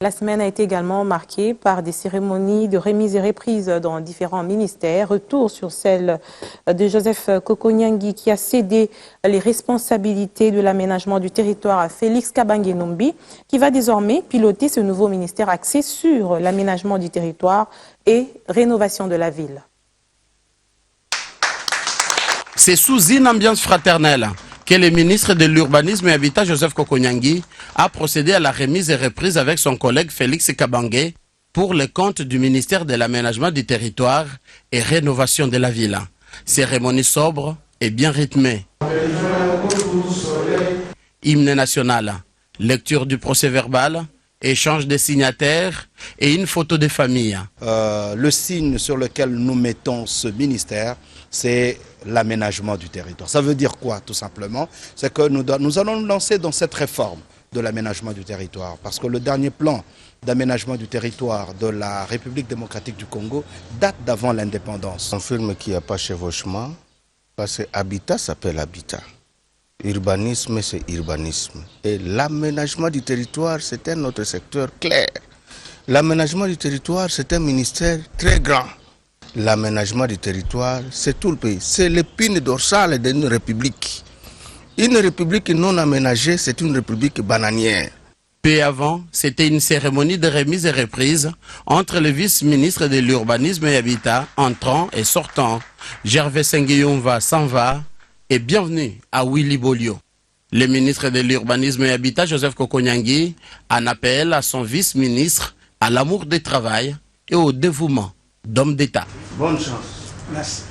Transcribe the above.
La semaine a été également marquée par des cérémonies de remise et reprise dans différents ministères. Retour sur celle de Joseph Kokonyangui qui a cédé les responsabilités de l'aménagement du territoire à Félix Kabange Numbi, qui va désormais piloter ce nouveau ministère axé sur l'aménagement du territoire et rénovation de la ville. C'est sous une ambiance fraternelle que le ministre de l'Urbanisme et Habitat, Joseph Kokonyangui, a procédé à la remise et reprise avec son collègue Félix Kabange pour le compte du ministère de l'Aménagement du Territoire et Rénovation de la Ville. Cérémonie sobre et bien rythmée. Hymne national, lecture du procès-verbal, échange des signataires et une photo de famille. Le signe sur lequel nous mettons ce ministère, c'est l'aménagement du territoire. Ça veut dire quoi, tout simplement? C'est que nous allons nous lancer dans cette réforme de l'aménagement du territoire. Parce que le dernier plan d'aménagement du territoire de la République démocratique du Congo date d'avant l'indépendance. On confirme qu'il n'y a pas chevauchement, parce que habitat s'appelle habitat. Urbanisme, c'est urbanisme. Et l'aménagement du territoire, c'est un autre secteur clair. L'aménagement du territoire, c'est un ministère très grand. L'aménagement du territoire, c'est tout le pays. C'est l'épine dorsale d'une république. Une république non aménagée, c'est une république bananière. Peu avant, c'était une cérémonie de remise et reprise entre le vice-ministre de l'Urbanisme et Habitat, entrant et sortant. Gervais Sengueyumva s'en va et bienvenue à Willy Bolio. Le ministre de l'Urbanisme et Habitat, Joseph Kokonyangui, en appelle à son vice-ministre à l'amour du travail et au dévouement d'homme d'État. Bonne chance. Merci.